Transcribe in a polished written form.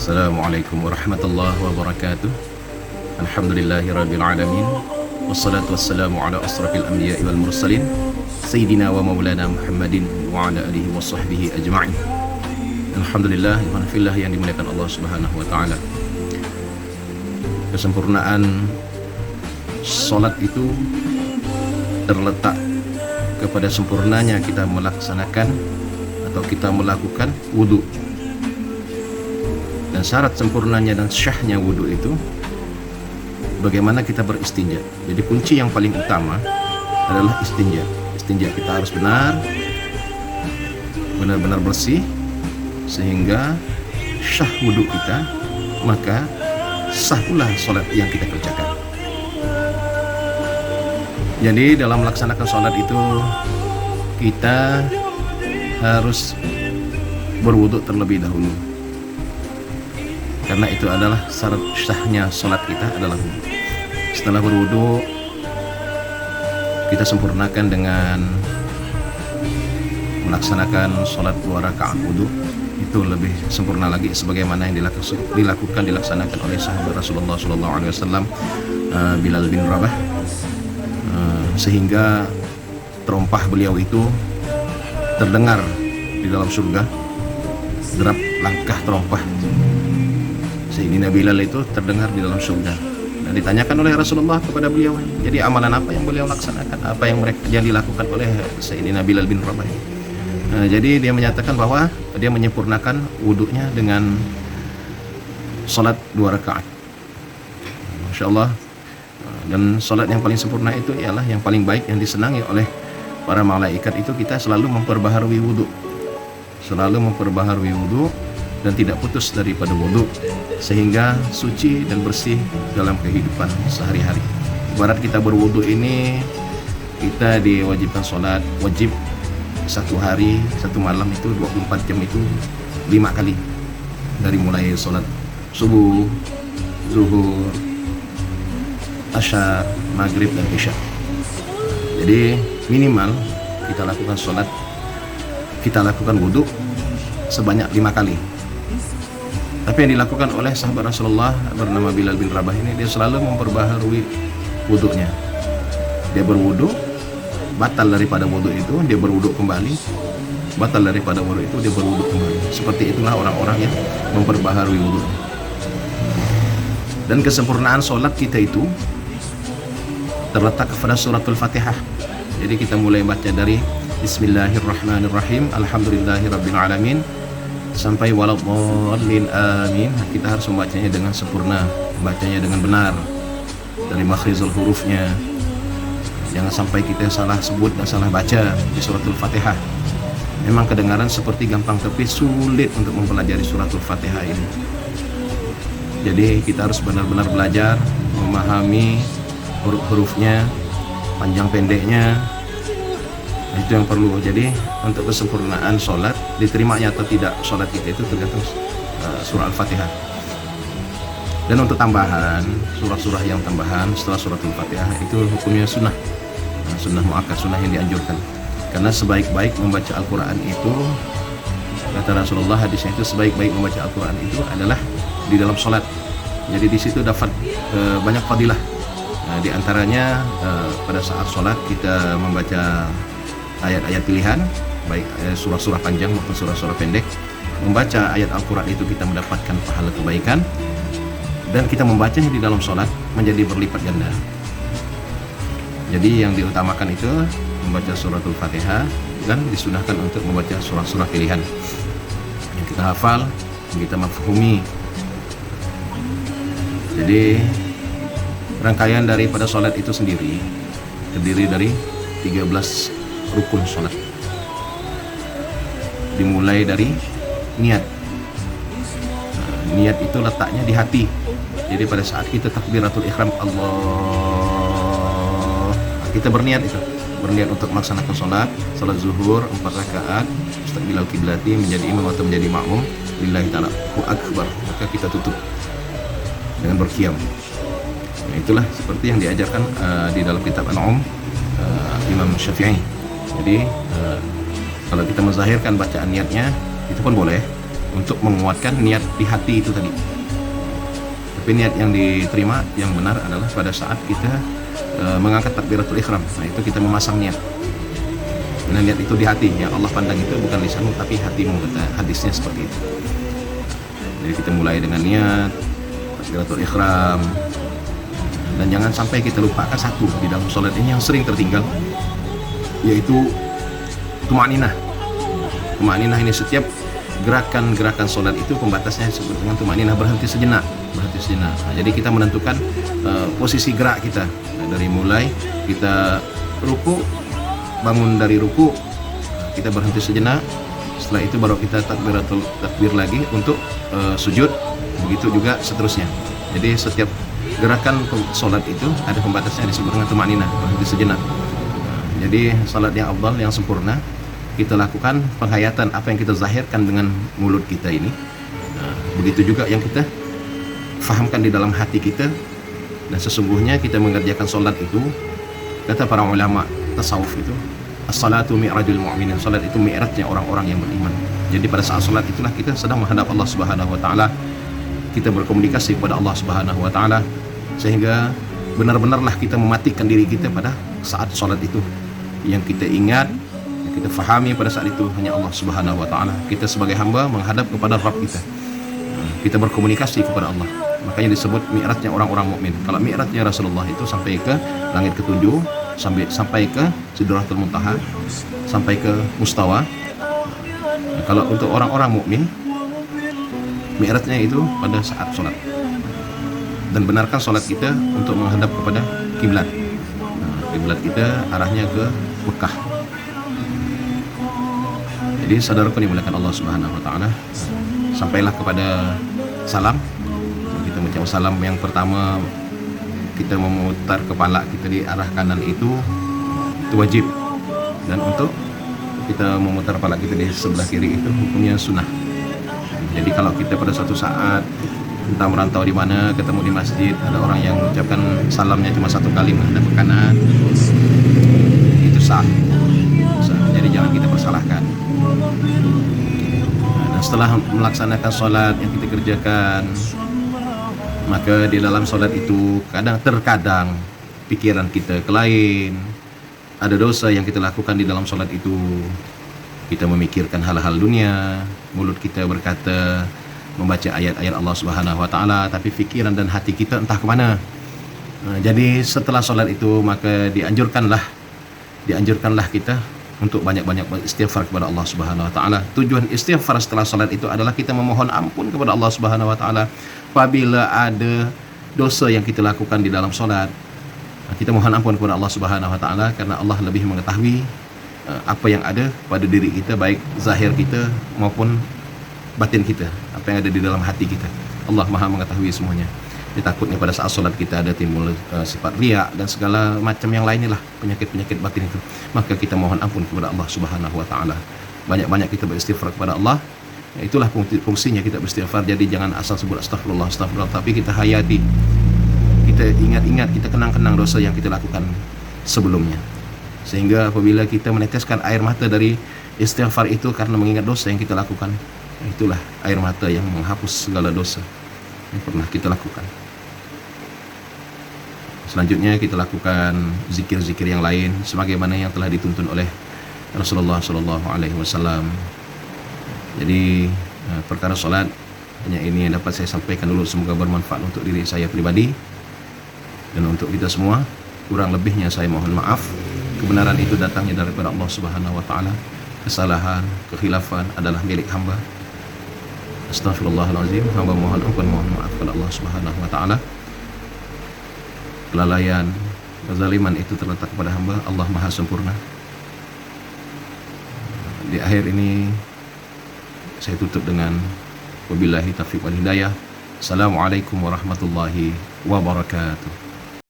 Assalamualaikum warahmatullahi wabarakatuh. Alhamdulillahi rabbil alamin. Wassalatu wassalamu ala asrafil anbiya'i wal mursalin Sayyidina wa maulana Muhammadin wa ala alihi wa sahbihi ajma'in. Alhamdulillah, ikhwanifillah yang dimuliakan Allah subhanahu wa ta'ala. Kesempurnaan salat itu terletak kepada sempurnanya kita melaksanakan atau kita melakukan wudu. Dan syarat sempurnanya dan syahnya wudu itu bagaimana kita beristinja. Jadi kunci yang paling utama adalah istinja. Istinja kita harus benar-benar bersih sehingga syah wudu kita, maka sah pula sholat yang kita kerjakan. Jadi dalam melaksanakan sholat itu kita harus berwudu terlebih dahulu, karena itu adalah syarat syahnya sholat kita adalah wudu. Setelah berwudu, kita sempurnakan dengan melaksanakan sholat 2 rakaat wudu. Itu lebih sempurna lagi sebagaimana yang dilaksanakan oleh sahabat Rasulullah SAW, Bilal bin Rabah, sehingga terompah beliau itu terdengar di dalam surga. Derap langkah terompah Sayyidina Bilal itu terdengar di dalam surga. Dan ditanyakan oleh Rasulullah kepada beliau, jadi amalan apa yang beliau laksanakan, apa yang dilakukan oleh Sayyidina Bilal bin Rabah. Jadi dia menyatakan bahwa dia menyempurnakan wudunya dengan salat 2 rakaat. Masya Allah. Dan salat yang paling sempurna itu ialah yang paling baik, yang disenangi oleh para malaikat itu kita selalu memperbaharui wudu. Selalu memperbaharui wudu dan tidak putus daripada wudu, sehingga suci dan bersih dalam kehidupan sehari-hari. Ibarat kita berwudu ini, kita diwajibkan sholat wajib satu hari, satu malam itu 24 jam itu 5 kali. Dari mulai sholat subuh, zuhur, asyar, maghrib, dan isya. Jadi minimal kita lakukan sholat, kita lakukan wudu sebanyak 5 kali. Tapi yang dilakukan oleh sahabat Rasulullah bernama Bilal bin Rabah ini, dia selalu memperbaharui wudunya. Dia berwudu, batal daripada wudu itu, dia berwudu kembali, batal daripada wudu itu, dia berwudu kembali. Seperti itulah orang-orang yang memperbaharui wudu. Dan kesempurnaan sholat kita itu terletak pada suratul Fatihah. Jadi kita mulai baca dari Bismillahirrahmanirrahim, Alhamdulillahirabbil alamin, sampai waladhdallin amin. Kita harus membacanya dengan sempurna, membacanya dengan benar dari makhrizul hurufnya. Jangan sampai kita salah sebut dan salah baca di suratul Fatihah. Memang kedengaran seperti gampang, tapi sulit untuk mempelajari suratul Fatihah ini. Jadi kita harus benar-benar belajar memahami huruf-hurufnya, panjang pendeknya. Itu yang perlu. Jadi untuk kesempurnaan sholat, diterimanya atau tidak sholat kita itu tergantung surah Al-Fatihah. Dan untuk tambahan, surah-surah yang tambahan setelah suratul Fatihah itu hukumnya sunnah, sunnah muakkad, sunnah yang dianjurkan. Karena sebaik-baik membaca Al-Quran itu, kata Rasulullah, hadisnya itu sebaik-baik membaca Al-Quran itu adalah di dalam sholat. Jadi di situ dapat banyak fadilah. Di antaranya pada saat sholat kita membaca ayat-ayat pilihan, baik surah-surah panjang maupun surah-surah pendek. Membaca ayat Al-Quran itu kita mendapatkan pahala kebaikan, dan kita membacanya di dalam sholat menjadi berlipat ganda. Jadi yang diutamakan itu membaca suratul Fatihah, dan disunahkan untuk membaca surah-surah pilihan yang kita hafal, yang kita mafhumi. Jadi rangkaian daripada sholat itu sendiri terdiri dari 13 rukun sholat. Dimulai dari niat. Niat itu letaknya di hati. Jadi pada saat kita takbiratul ihram, Allah, kita berniat itu, berniat untuk melaksanakan sholat zuhur 4 rakaat, mustaqbilal kiblati, menjadi imam atau menjadi makmum, lillahi ta'ala akbar. Maka kita tutup dengan berqiyam. Nah, itulah seperti yang diajarkan di dalam kitab An-Naum Imam Syafi'i. Jadi kalau kita menzahirkan bacaan niatnya itu pun boleh, untuk menguatkan niat di hati itu tadi. Tapi niat yang diterima yang benar adalah pada saat kita mengangkat takbiratul ihram. Nah, itu kita memasang niat. Nah, niat itu di hati, yang Allah pandang itu bukan lisanmu tapi hatimu, kata hadisnya seperti itu. Jadi kita mulai dengan niat takbiratul ihram, dan jangan sampai kita lupakan satu di dalam sholat ini yang sering tertinggal, yaitu tumaninah. Tumaninah ini setiap gerakan-gerakan sholat itu pembatasnya disebut dengan tumaninah, berhenti sejenak. Nah, jadi kita menentukan posisi gerak kita. Nah, dari mulai kita ruku, bangun dari ruku, kita berhenti sejenak. Setelah itu baru kita takbir lagi untuk sujud. Begitu juga seterusnya. Jadi setiap gerakan sholat itu ada pembatasnya disebut dengan tumaninah, berhenti sejenak. Nah, jadi sholat yang afdal, yang sempurna, kita lakukan penghayatan apa yang kita zahirkan dengan mulut kita ini. Nah, begitu juga yang kita fahamkan di dalam hati kita. Dan sesungguhnya kita mengerjakan sholat itu, kata para ulama tasawuf itu, as-salatu mi'rajul mu'minin. Sholat itu mi'rajnya orang-orang yang beriman. Jadi pada saat sholat itulah kita sedang menghadap Allah Subhanahu wa taala. Kita berkomunikasi kepada Allah Subhanahu wa taala, sehingga benar-benarlah kita mematikan diri kita pada saat sholat itu. Yang kita ingat, yang kita fahami pada saat itu hanya Allah Subhanahu wa taala. Kita sebagai hamba menghadap kepada Rabb kita. Kita berkomunikasi kepada Allah. Makanya disebut mi'rajnya orang-orang mukmin. Kalau mi'rajnya Rasulullah itu sampai ke langit ketujuh, sampai ke Sidratul Muntaha, sampai ke Mustawa. Nah, kalau untuk orang-orang mukmin, mi'rajnya itu pada saat sholat. Dan benarkan sholat kita untuk menghadap kepada kiblat. Nah, kiblat kita arahnya ke Mekah. Jadi saudaraku dimuliakan Allah Subhanahu wa taala, sampailah kepada salam. Kita mengucap salam yang pertama, kita memutar kepala kita di arah kanan itu wajib. Dan untuk kita memutar kepala kita di sebelah kiri itu hukumnya sunnah. Jadi kalau kita pada suatu saat entah merantau di mana, ketemu di masjid, ada orang yang mengucapkan salamnya cuma satu kali menghadap ke kanan, itu sah. Jadi jangan kita persalahkan. Nah, setelah melaksanakan sholat yang kita kerjakan, maka di dalam sholat itu terkadang pikiran kita ke lain. Ada dosa yang kita lakukan di dalam sholat itu. Kita memikirkan hal-hal dunia, mulut kita berkata, membaca ayat-ayat Allah Subhanahu wa taala, tapi pikiran dan hati kita entah kemana. Nah, jadi setelah sholat itu maka dianjurkanlah kita untuk banyak-banyak beristighfar kepada Allah Subhanahu wa taala. Tujuan istighfar setelah salat itu adalah kita memohon ampun kepada Allah Subhanahu wa taala apabila ada dosa yang kita lakukan di dalam salat. Kita mohon ampun kepada Allah Subhanahu wa taala karena Allah lebih mengetahui apa yang ada pada diri kita, baik zahir kita maupun batin kita, apa yang ada di dalam hati kita. Allah Maha mengetahui semuanya. Takutnya pada saat sholat kita ada timbul sifat riya dan segala macam yang lainnya lah, penyakit-penyakit batin itu. Maka kita mohon ampun kepada Allah Subhanahu wa taala. Banyak-banyak kita beristighfar kepada Allah. Itulah fungsinya kita beristighfar. Jadi jangan asal sebut astagfirullah, tapi kita hayati. Kita ingat-ingat, kita kenang-kenang dosa yang kita lakukan sebelumnya. Sehingga apabila kita meneteskan air mata dari istighfar itu karena mengingat dosa yang kita lakukan, itulah air mata yang menghapus segala dosa yang pernah kita lakukan. Selanjutnya kita lakukan zikir-zikir yang lain sebagaimana yang telah dituntun oleh Rasulullah SAW. Jadi perkara solat hanya ini yang dapat saya sampaikan dulu. Semoga bermanfaat untuk diri saya pribadi dan untuk kita semua. Kurang lebihnya saya mohon maaf. Kebenaran itu datangnya daripada Allah Subhanahu wa taala. Kesalahan, kekhilafan adalah milik hamba. Astaghfirullahaladzim. Hamba mohon ampun, mohon maaf kepada Allah Subhanahu wa taala. Kelalaian, kezaliman itu terletak pada hamba. Allah Maha sempurna. Di akhir ini saya tutup dengan wabillahi taufiq wal hidayah. Assalamualaikum warahmatullahi wabarakatuh.